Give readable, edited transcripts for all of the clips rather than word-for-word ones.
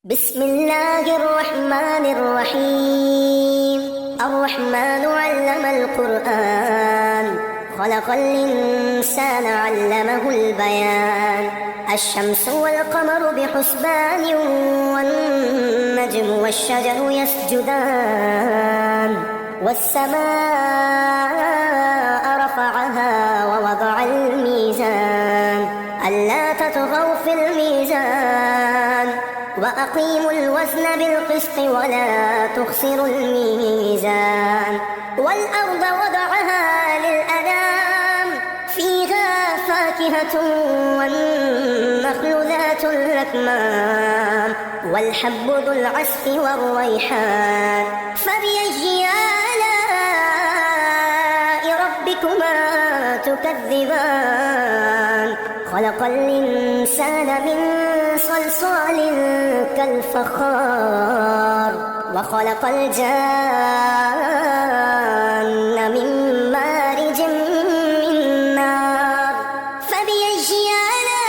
بسم الله الرحمن الرحيم. الرحمن علم القرآن، خلق الإنسان علمه البيان. الشمس والقمر بحسبان، والنجم والشجر يسجدان. والسماء رفعها ووضع الميزان، ألا تطغوا في الميزان، وأقيموا الوزن بالقسط ولا تخسروا الميزان. والأرض وضعها للأنام، فيها فاكهة والنخل ذات الأكمام، والحب ذو العصف والريحان. فبأي آلاء ربكما تكذبان؟ خلق الإنسان من صلصال كالفخار، وخلق الجان من مارج من نار. فبأي آلاء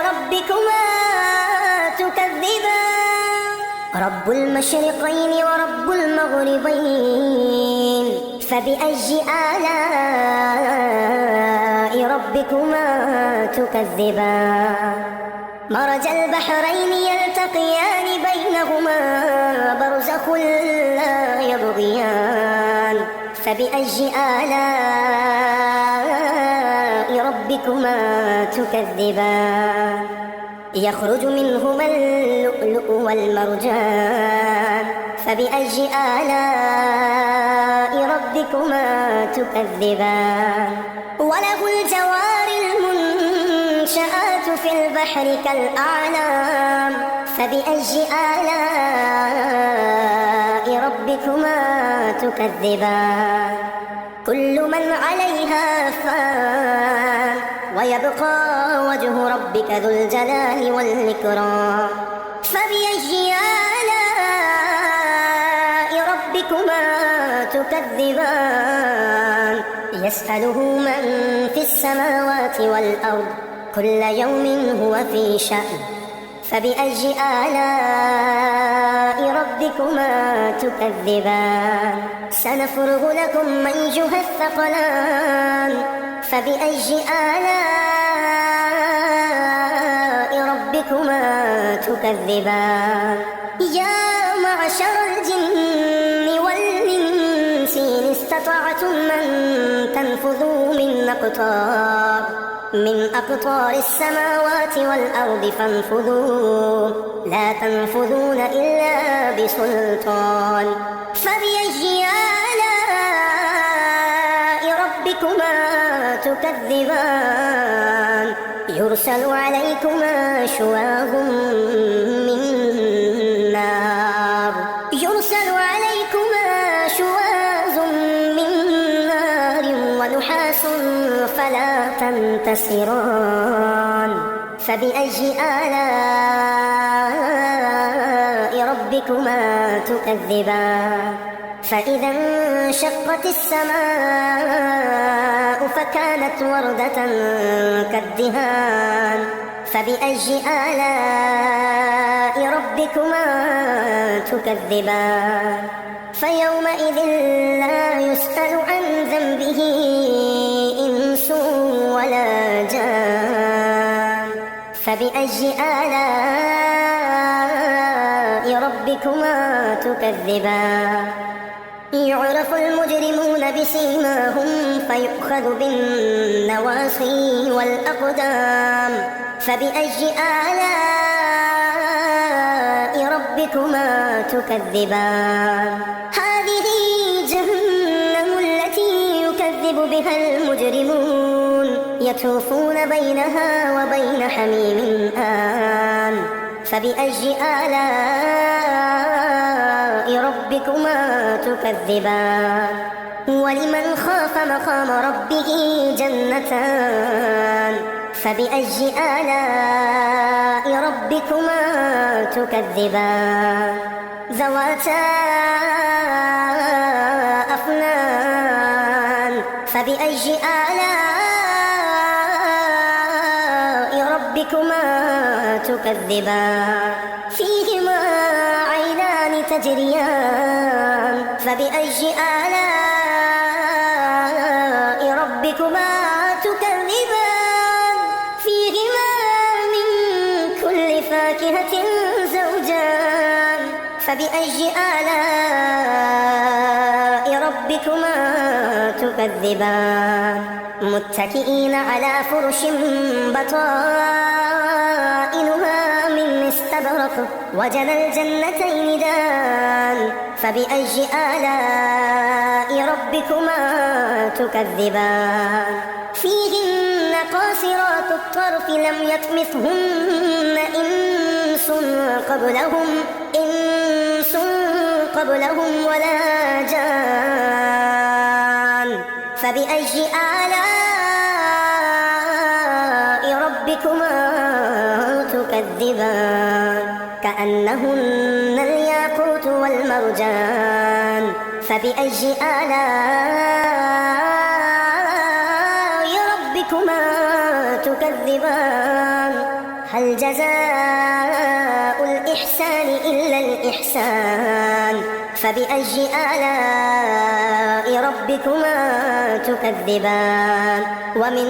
ربكما تكذبان؟ رب المشرقين ورب المغربين، فبأي آلاء ربكما تكذبان؟ مرج البحرين يلتقيان، بينهما برزخ لا يبغيان. فبأي آلاء ربكما تكذبان؟ يخرج منهما اللؤلؤ والمرجان. فبأي آلاء ربكما تكذبان؟ وله الجوار المنشآت في البحر كالأعلام. فبأي آلاء ربكما تكذبان؟ كل من عليها فان، ويبقى وجه ربك ذو الجلال والإكرام. فبأي آلاء ربكما تكذبان؟ يسأله من في السماوات والأرض، كل يوم هو في شأن. فبأي آلاء ربكما تكذبان؟ سنفرغ لكم أيها الثقلان. فبأي آلاء ربكما تكذبان؟ يا معشر الجن والإنس إن استطعتم أن تنفذوا من أقطار السماوات والأرض فانفذوا، لا تنفذون إلا بسلطان. فبأي آلاء ربكما تكذبان؟ يرسل عليكما شواظ من نار، يرسل عليكما شواظ من نار ونحاس فلا تنتصران. فبأي آلاء ربكما تكذبان؟ فإذا انشقت السماء فكانت وردة كالدهان. فبأي آلاء ربكما تكذبان؟ فيومئذ لا يسأل عن ذنبه إنس ولا جان. فبأي آلاء ربكما تكذبان؟ يعرف المجرمون بسيماهم، فيؤخذ بالنواصي والأقدام. فبأي آلاء ربكما تكذبان؟ هذه جهنم التي يكذب بها المجرمون، يطوفون بينها وبين حميم آن. فبأي آلاء ربكما تكذبان؟ ولمن خاف مقام ربه جنتان. فبأي آلاء ربكما تكذبان؟ ذواتا أفنان. فبأي آلاء ربكما تكذبان فيهما عينان تجريان فبأي آلاء ربكما تكذبان فيهما من كل فاكهة زوجان فبأي آلاء ربكما تكذبان متكئين على فرش بطائنها من استبرق وجنى الجنتين دان فبأي آلاء ربكما تكذبان فيهن قاصرات الطرف لم يطمثهن إنس قبلهم ولا جان فبأي آلاء ربكما تكذبان كأنهن الياقوت والمرجان فبأي آلاء ربكما تكذبان هل جزاء الإحسان إلا الإحسان فبأي آلاء ربكما تكذبان ومن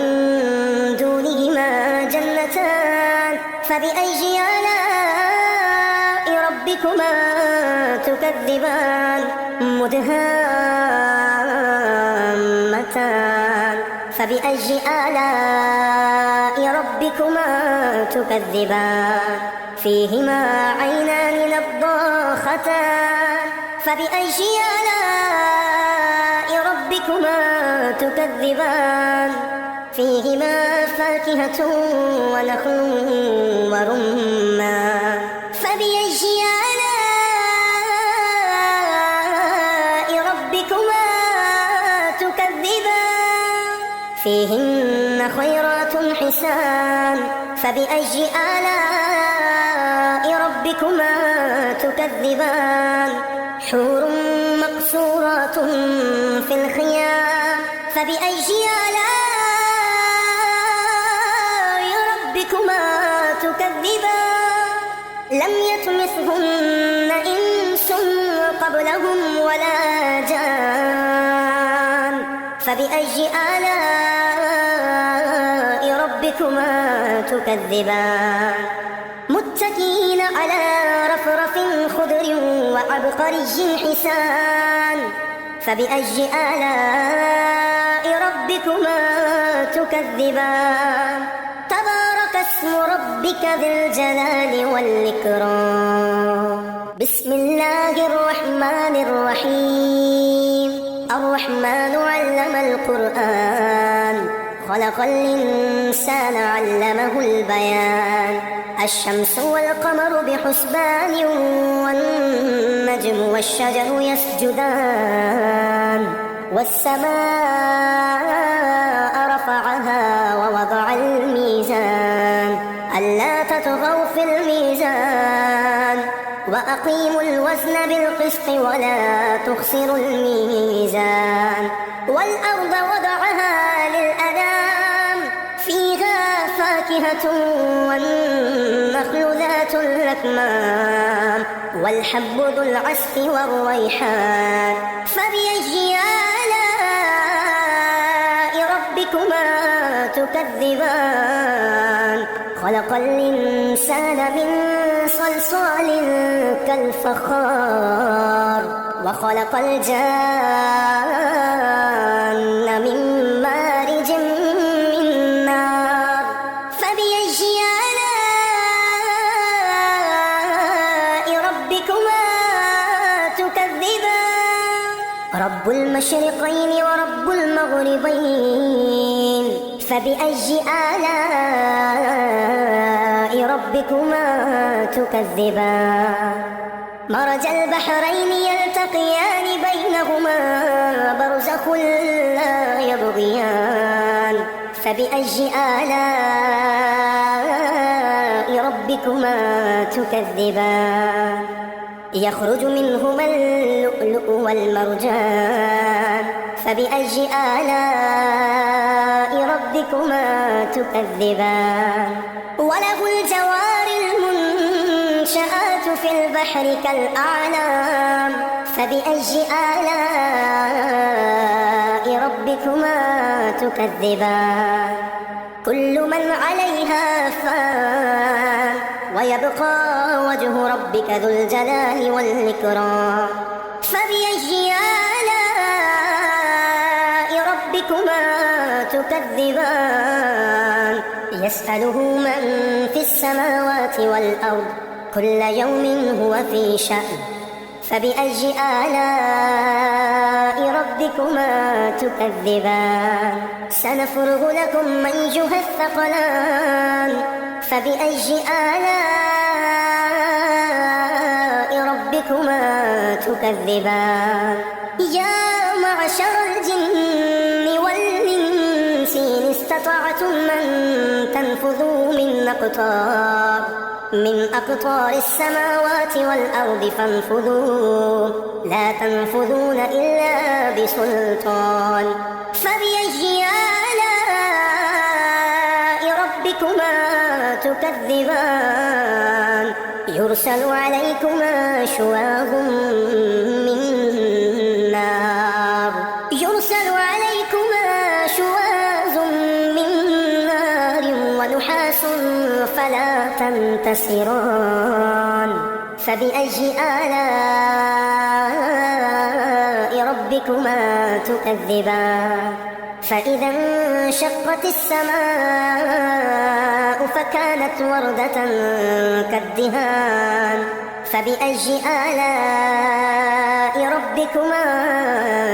دونهما جنتان فبأي آلاء ربكما تكذبان مدهامتان فبأي آلاء ربكما تكذبان فيهما عينان نضاختان فبأي آلاء ربكما تكذبان فيهما فاكهة ونخل ورمان فبأي آلاء ربكما تكذبان فيهن خيرات حسان فبأي آلاء ربكما تكذبان حور مقصورات في الخيام فبأي آلاء ربكما تكذبان لم يطمثهن إنس قبلهم ولا جان فبأي آلاء ربكما تكذبان متكئين على رفرف خضر وعبقري حسان فبأي آلاء ربكما تكذبان تبارك اسم ربك ذي الجلال والإكرام بسم الله الرحمن الرحيم الرحمن علم القرآن خلق الإنسان علمه البيان الشمس والقمر بحسبان والنجم والشجر يسجدان والسماء رفعها ووضع الميزان ألا تطغوا في الميزان وأقيموا الوزن بالقسط ولا تخسروا الميزان والأرض وضعها للأنام فيها فاكهة والنخل ذات الأكمام والحب ذو العصف والريحان فبأي آلاء ربكما تكذبان خلق الإنسان من صلصال كالفخار وخلق الجان من مارج من نار فبأي آلاء ربكما تكذبان رب المشرقين ورب المغربين فبأي آلاء ربكما تكذبان مرج البحرين يلتقيان بينهما برزخ لا يبغيان فبأي آلاء ربكما تكذبان يخرج منهما اللؤلؤ والمرجان فبأي آلاء ربكما تكذبان وله الجوار البحر كالأعلام فبأي آلاء ربكما تكذبان كل من عليها فان ويبقى وجه ربك ذو الجلال والإكرام فبأي آلاء ربكما تكذبان يسأله من في السماوات والأرض كل يوم هو في شأن فبأي آلاء ربكما تكذبان سنفرغ لكم أيها الثقلان فبأي آلاء ربكما تكذبان يا معشر الجن والإنس إن استطعتم أن تنفذوا من أقطار السماوات والأرض فانفذوا لا تنفذون إلا بسلطان فبأي آلاء ربكما تكذبان يرسل عليكما شواظ من نار ونحاس فلا تنتصران فبأي آلاء ربكما تكذبان فإذا انشقت السماء فكانت وردة كالدهان فبأي آلاء ربكما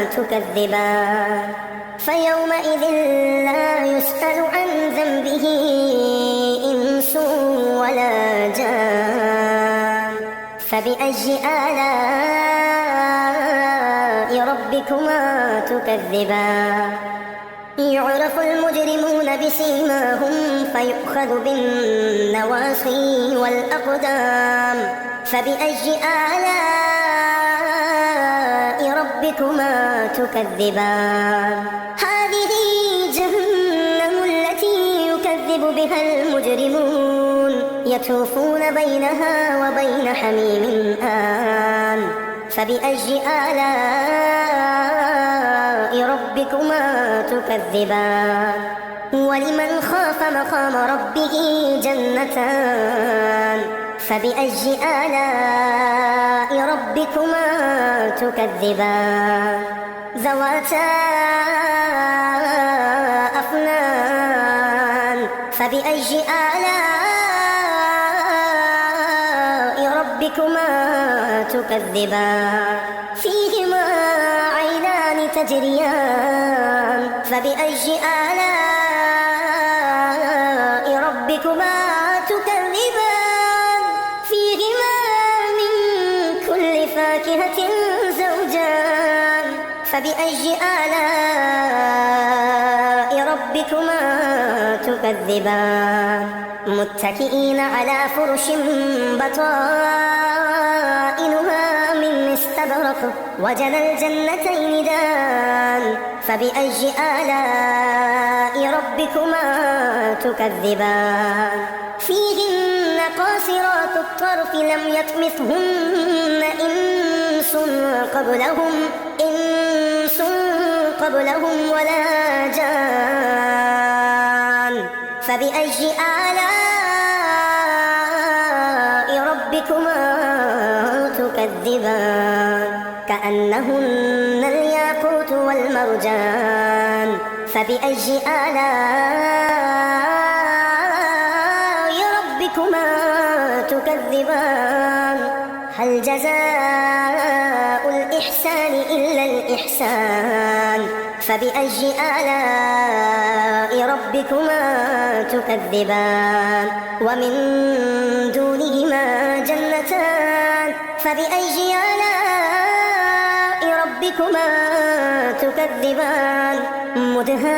تكذبان فيومئذ لا يسأل عن ذنبه إنس ولا جان فبأي آلاء ربكما تكذبان يعرف المجرمون بسيماهم فيؤخذ بالنواصي والأقدام فبأي آلاء ربكما تكذبان هذه جهنم التي يكذب بها المجرمون يطوفون بينها وبين حميم آن فبأي آلاء ربكما تكذبان ولمن خاف مقام ربه جنتان فبأي آلاء ربكما تكذبان ذواتا أفنان فبأي آلاء ربكما تكذبان فيهما عينان تجريان فبأي آلاء ربكما تكذبان فيهما من كل فاكهة زوجان فبأي آلاء ربكما تكذبان متكئين على فرش بطائنها من استبرق وجنى الجنتين دان فبأي آلاء ربكما تكذبان فيهن قاصرات الطرف لم يطمثهن إنس قبلهم ولا جان فبأي آلاء ربكما تكذبان كأنهن الياقوت والمرجان فبأي آلاء ربكما تكذبان هل جزاء الإحسان إلا الإحسان فبأي آلاء ربكما تكذبان ومن دونهما جنتان فبأي آلاء ربكما تكذبان مدهامتان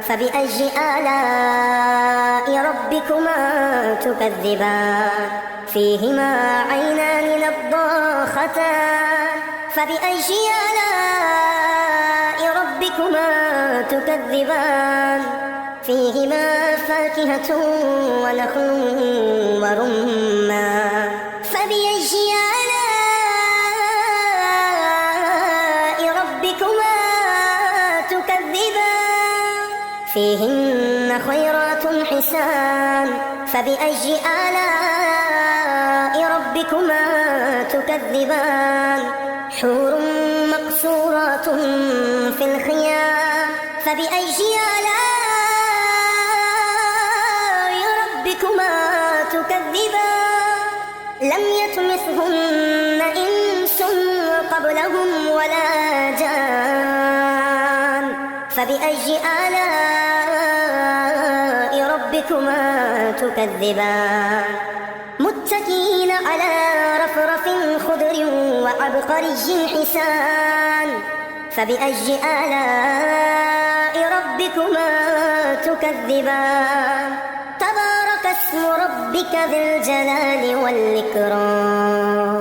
فبأي آلاء ربكما تكذبان فيهما عينان نضاختان فبأي آلاء ربكما تكذبان فيهما فاكهة ونخل ورمان فبأي آلاء ربكما تكذبان فيهن خيرات حسان فبأي آلاء ربكما تكذبان حور مقصورات في الخيام فبأي آلاء ربكما تكذبان لم يطمثهن إنس قبلهم ولا جان فبأي آلاء ربكما تكذبان متكئين على رفرف خضر وعبقري حسان فبأي آلاء ربكما تكذبان تبارك اسم ربك ذي الجلال والإكرام